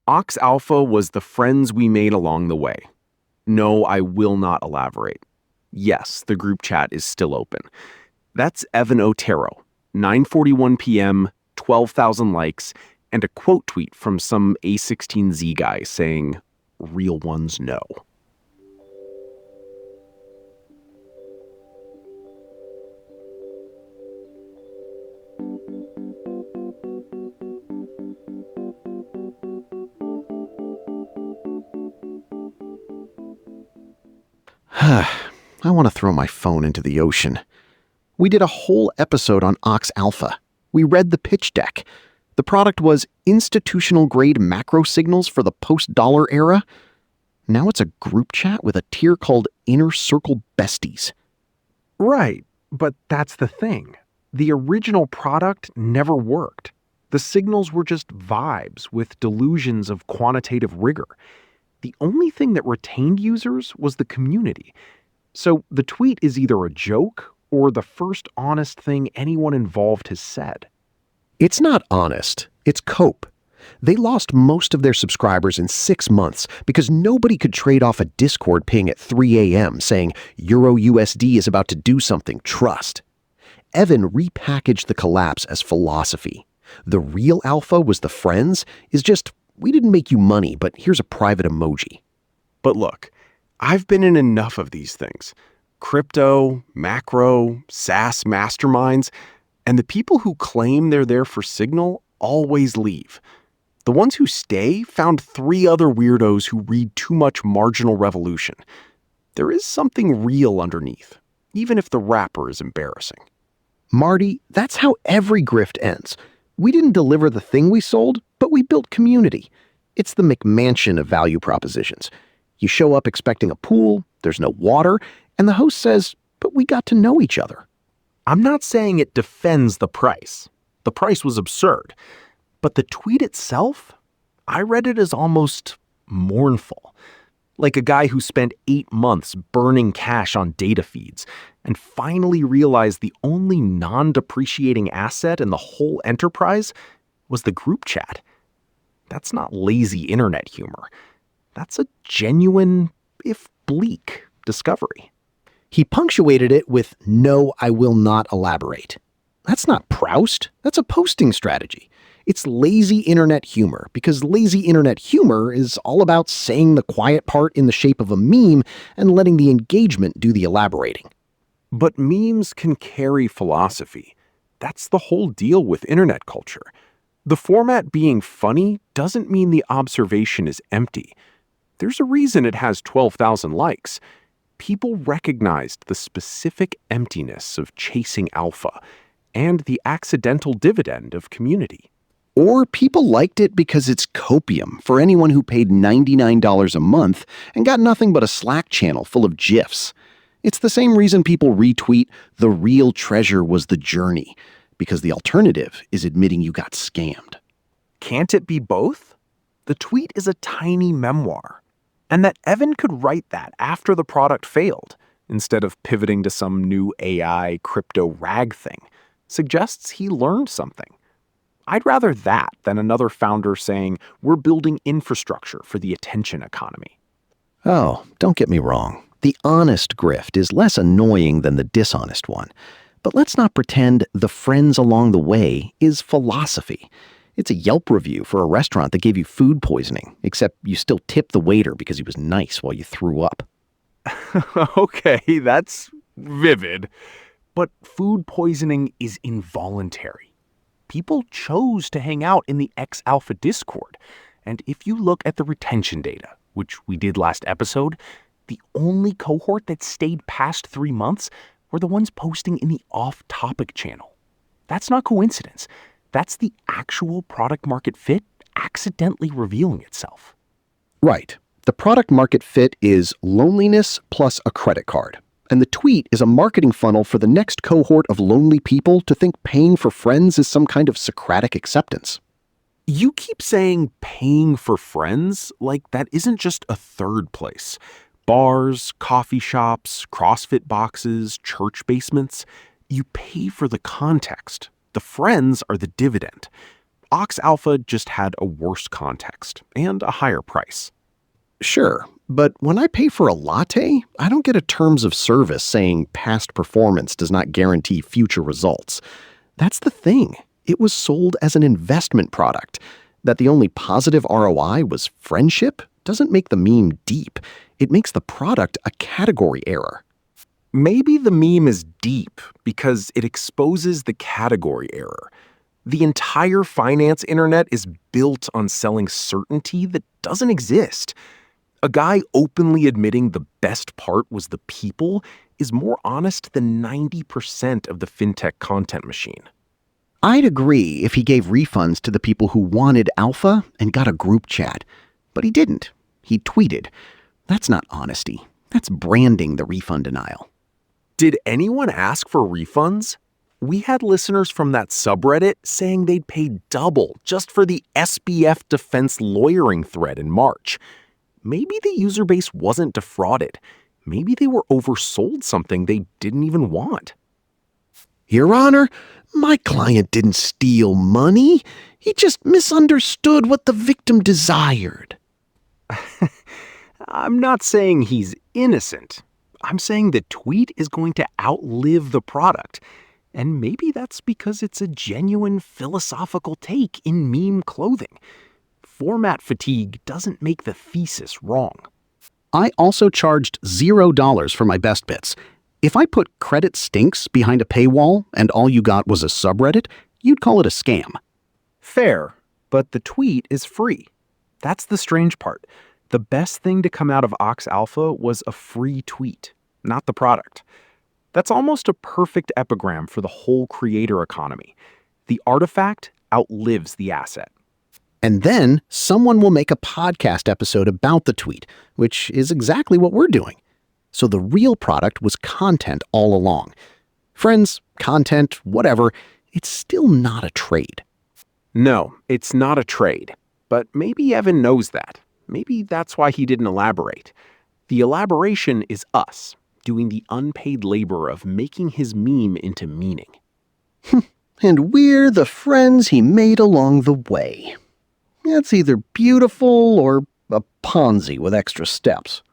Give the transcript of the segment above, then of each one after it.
Ox Alpha was the friends we made along the way. No, I will not elaborate. Yes, the group chat is still open. That's Evan Otero, 9:41 p.m., 12,000 likes, and a quote tweet from some A16Z guy saying, "Real ones know." I want to throw my phone into the ocean. We did a whole episode on Ox Alpha. We read the pitch deck. The product was institutional-grade macro signals for the post-dollar era. Now it's a group chat with a tier called Inner Circle Besties. Right, but that's the thing. The original product never worked. The signals were just vibes with delusions of quantitative rigor. The only thing that retained users was the community. So the tweet is either a joke or the first honest thing anyone involved has said. It's not honest. It's cope. They lost most of their subscribers in 6 months because nobody could trade off a Discord ping at 3 a.m. saying Euro USD is about to do something, trust. Evan repackaged the collapse as philosophy. The real alpha was the friends is just, we didn't make you money, but here's a private emoji. But look, I've been in enough of these things. Crypto, macro, SaaS masterminds, and the people who claim they're there for signal always leave. The ones who stay found 3 other weirdos who read too much Marginal Revolution. There is something real underneath, even if the wrapper is embarrassing. Marty, that's how every grift ends. We didn't deliver the thing we sold, but we built community. It's the McMansion of value propositions. You show up expecting a pool, there's no water, and the host says, but we got to know each other. I'm not saying it defends the price. The price was absurd. But the tweet itself, I read it as almost mournful. Like a guy who spent 8 months burning cash on data feeds and finally realized the only non-depreciating asset in the whole enterprise was the group chat. That's not lazy internet humor. That's a genuine, if bleak, discovery. He punctuated it with, "No, I will not elaborate." That's not Proust. That's a posting strategy. It's lazy internet humor, because lazy internet humor is all about saying the quiet part in the shape of a meme and letting the engagement do the elaborating. But memes can carry philosophy. That's the whole deal with internet culture. The format being funny doesn't mean the observation is empty. There's a reason it has 12,000 likes. People recognized the specific emptiness of chasing alpha and the accidental dividend of community. Or people liked it because it's copium for anyone who paid $99 a month and got nothing but a Slack channel full of GIFs. It's the same reason people retweet "the real treasure was the journey," because the alternative is admitting you got scammed. Can't it be both? The tweet is a tiny memoir. And that Evan could write that after the product failed, instead of pivoting to some new AI crypto rag thing, suggests he learned something. I'd rather that than another founder saying, "We're building infrastructure for the attention economy." Oh, don't get me wrong. The honest grift is less annoying than the dishonest one. But let's not pretend the friends along the way is philosophy. It's a Yelp review for a restaurant that gave you food poisoning, except you still tip the waiter because he was nice while you threw up. Okay, that's vivid. But food poisoning is involuntary. People chose to hang out in the X-Alpha Discord. And if you look at the retention data, which we did last episode, the only cohort that stayed past 3 months were the ones posting in the off-topic channel. That's not coincidence. That's the actual product market fit accidentally revealing itself. Right. The product market fit is loneliness plus a credit card. And the tweet is a marketing funnel for the next cohort of lonely people to think paying for friends is some kind of Socratic acceptance. You keep saying paying for friends like that isn't just a third place. Bars, coffee shops, CrossFit boxes, church basements. You pay for the context. The friends are the dividend. Ox Alpha just had a worse context and a higher price. Sure, but when I pay for a latte, I don't get a terms of service saying past performance does not guarantee future results. That's the thing. It was sold as an investment product. That the only positive ROI was friendship doesn't make the meme deep. It makes the product a category error. Maybe the meme is deep because it exposes the category error. The entire finance internet is built on selling certainty that doesn't exist. A guy openly admitting the best part was the people is more honest than 90% of the fintech content machine. I'd agree if he gave refunds to the people who wanted alpha and got a group chat. But he didn't. He tweeted. That's not honesty. That's branding the refund denial. Did anyone ask for refunds? We had listeners from that subreddit saying they'd pay double just for the SBF defense lawyering thread in March. Maybe the user base wasn't defrauded. Maybe they were oversold something they didn't even want. Your Honor, my client didn't steal money. He just misunderstood what the victim desired. I'm not saying he's innocent. I'm saying the tweet is going to outlive the product. And maybe that's because it's a genuine philosophical take in meme clothing. Format fatigue doesn't make the thesis wrong. I also charged $0 for my best bits. If I put credit stinks behind a paywall and all you got was a subreddit, you'd call it a scam. Fair, but the tweet is free. That's the strange part. The best thing to come out of Ox Alpha was a free tweet, not the product. That's almost a perfect epigram for the whole creator economy. The artifact outlives the asset. And then someone will make a podcast episode about the tweet, which is exactly what we're doing. So the real product was content all along. Friends, content, whatever, it's still not a trade. No, it's not a trade. But maybe Evan knows that. Maybe that's why he didn't elaborate. The elaboration is us, doing the unpaid labor of making his meme into meaning. And we're the friends he made along the way. That's either beautiful or a Ponzi with extra steps.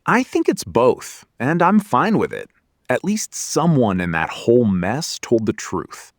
I think it's both, and I'm fine with it. At least someone in that whole mess told the truth.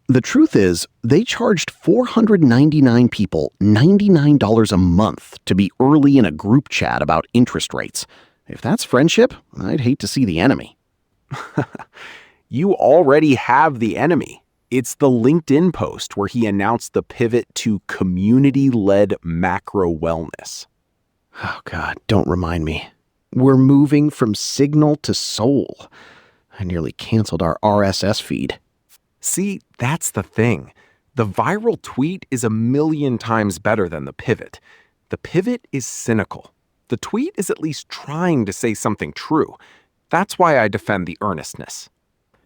The truth is, they charged 499 people $99 a month to be early in a group chat about interest rates. If that's friendship, I'd hate to see the enemy. You already have the enemy. It's the LinkedIn post where he announced the pivot to community-led macro wellness. Oh God, don't remind me. We're moving from Signal to Soul. I nearly canceled our RSS feed. See, that's the thing. The viral tweet is 1,000,000 times better than the pivot. The pivot is cynical. The tweet is at least trying to say something true. That's why I defend the earnestness.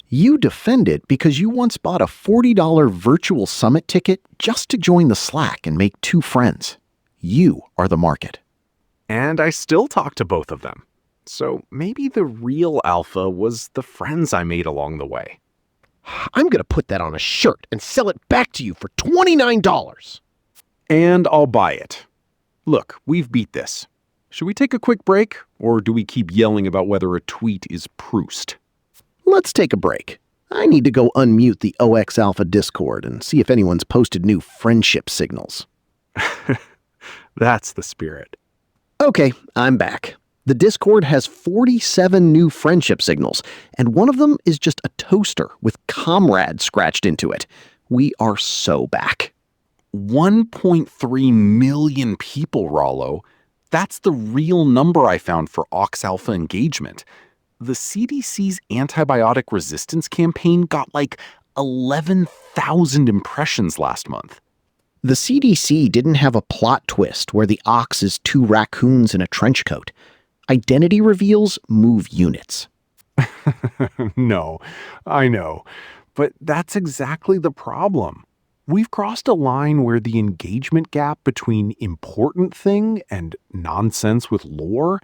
You defend it because you once bought a $40 virtual summit ticket just to join the Slack and make 2 friends. You are the market. And I still talk to both of them. So maybe the real alpha was the friends I made along the way. I'm going to put that on a shirt and sell it back to you for $29. And I'll buy it. Look, we've beat this. Should we take a quick break, or do we keep yelling about whether a tweet is Proust? Let's take a break. I need to go unmute the OX Alpha Discord and see if anyone's posted new friendship signals. That's the spirit. Okay, I'm back. The Discord has 47 new friendship signals, and one of them is just a toaster with comrade scratched into it. We are so back. 1.3 million people, Rollo. That's the real number I found for Ox Alpha engagement. The CDC's antibiotic resistance campaign got like 11,000 impressions last month. The CDC didn't have a plot twist where the ox is 2 raccoons in a trench coat. Identity reveals move units. No, I know. But that's exactly the problem. We've crossed a line where the engagement gap between important thing and nonsense with lore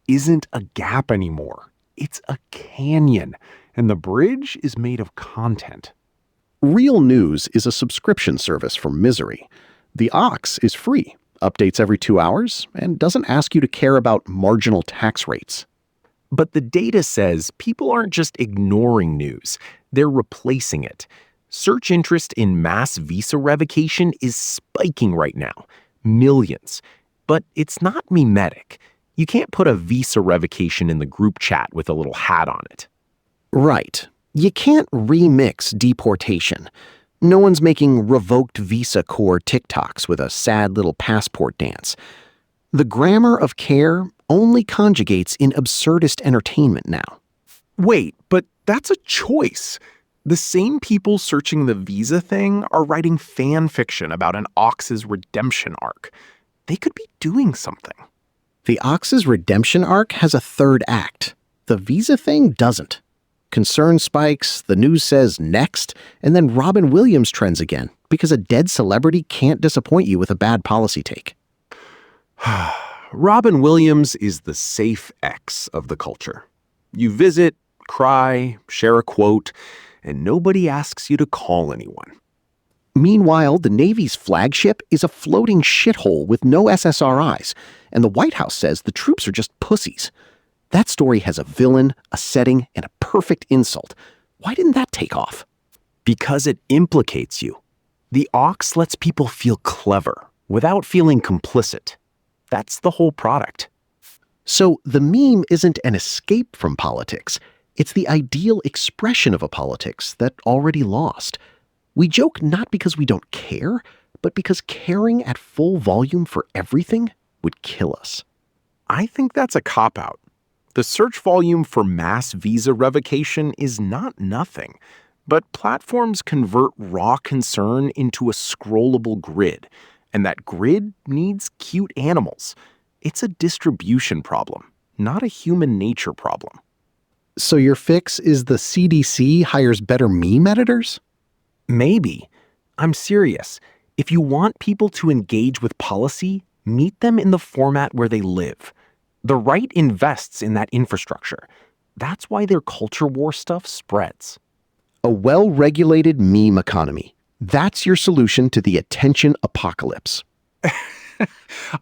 isn't a gap anymore. It's a canyon, and the bridge is made of content. Real News is a subscription service for misery. The Ox is free, updates every 2 hours, and doesn't ask you to care about marginal tax rates. But the data says people aren't just ignoring news, they're replacing it. Search interest in mass visa revocation is spiking right now. Millions. But it's not mimetic. You can't put a visa revocation in the group chat with a little hat on it. Right. You can't remix deportation. No one's making revoked visa core TikToks with a sad little passport dance. The grammar of care only conjugates in absurdist entertainment now. Wait, but that's a choice. The same people searching the visa thing are writing fan fiction about an Ox's redemption arc. They could be doing something. The Ox's redemption arc has a third act. The visa thing doesn't. Concern spikes, the news says next, and then Robin Williams trends again because a dead celebrity can't disappoint you with a bad policy take. Robin Williams is the safe X of the culture. You visit, cry, share a quote, and nobody asks you to call anyone. Meanwhile, the Navy's flagship is a floating shithole with no SSRIs, and the White House says the troops are just pussies. That story has a villain, a setting, and a perfect insult. Why didn't that take off? Because it implicates you. The Ox lets people feel clever without feeling complicit. That's the whole product. So the meme isn't an escape from politics. It's the ideal expression of a politics that already lost. We joke not because we don't care, but because caring at full volume for everything would kill us. I think that's a cop-out. The search volume for mass visa revocation is not nothing, but platforms convert raw concern into a scrollable grid, and that grid needs cute animals. It's a distribution problem, not a human nature problem. So your fix is the CDC hires better meme editors? Maybe. I'm serious. If you want people to engage with policy, meet them in the format where they live. The right invests in that infrastructure. That's why their culture war stuff spreads. A well-regulated meme economy. That's your solution to the attention apocalypse.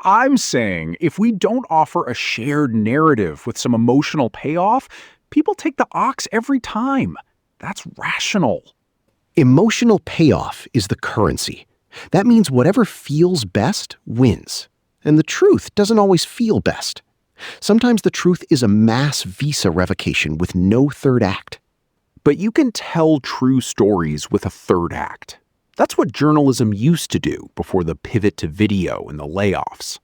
I'm saying if we don't offer a shared narrative with some emotional payoff, people take the Ox every time. That's rational. Emotional payoff is the currency. That means whatever feels best wins. And the truth doesn't always feel best. Sometimes the truth is a mass visa revocation with no third act. But you can tell true stories with a third act. That's what journalism used to do before the pivot to video and the layoffs.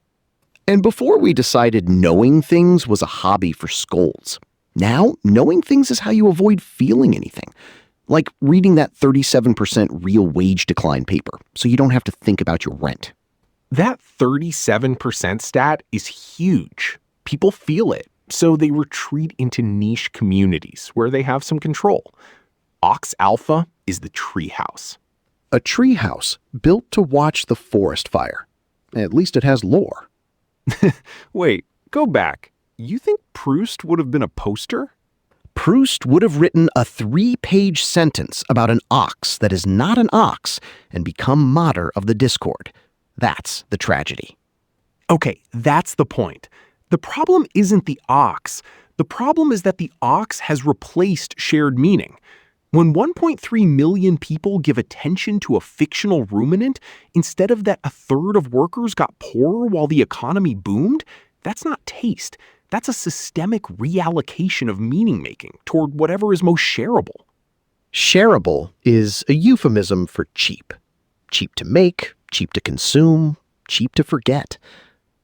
And before we decided knowing things was a hobby for scolds. Now, knowing things is how you avoid feeling anything. Like reading that 37% real wage decline paper, so you don't have to think about your rent. That 37% stat is huge. People feel it, so they retreat into niche communities where they have some control. Ox Alpha is the treehouse. A treehouse built to watch the forest fire. At least it has lore. Wait, go back. You think Proust would have been a poster? Proust would have written a 3-page sentence about an ox that is not an ox and become mater of the discord. That's the tragedy. Okay, that's the point. The problem isn't the ox. The problem is that the ox has replaced shared meaning. When 1.3 million people give attention to a fictional ruminant, instead of that a third of workers got poorer while the economy boomed, that's not taste. That's a systemic reallocation of meaning-making toward whatever is most shareable. Shareable is a euphemism for cheap. Cheap to make, cheap to consume, cheap to forget.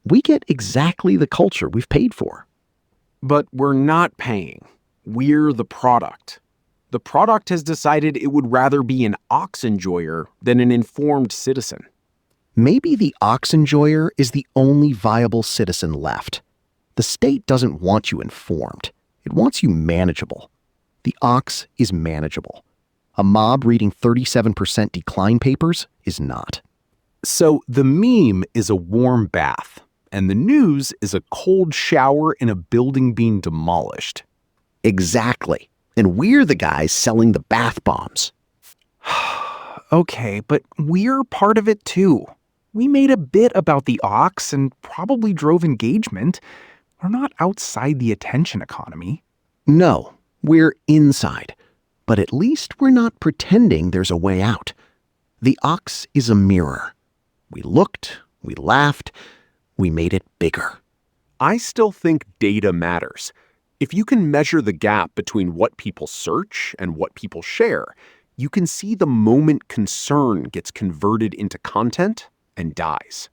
We get exactly the culture we've paid for. But we're not paying. We're the product. The product has decided it would rather be an ox enjoyer than an informed citizen. Maybe the ox enjoyer is the only viable citizen left. The state doesn't want you informed. It wants you manageable. The ox is manageable. A mob reading 37% decline papers is not. So the meme is a warm bath, and the news is a cold shower in a building being demolished. Exactly. And we're the guys selling the bath bombs. Okay, but we're part of it too. We made a bit about the ox and probably drove engagement. We're not outside the attention economy. No, we're inside. But at least we're not pretending there's a way out. The ox is a mirror. We looked, we laughed, we made it bigger. I still think data matters. If you can measure the gap between what people search and what people share, you can see the moment concern gets converted into content and dies.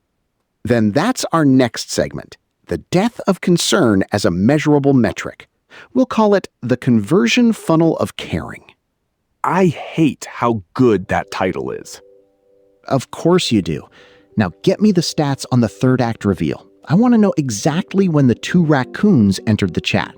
Then that's our next segment, the death of concern as a measurable metric. We'll call it the conversion funnel of caring. I hate how good that title is. Of course you do. Now get me the stats on the third act reveal. I want to know exactly when the 2 raccoons entered the chat.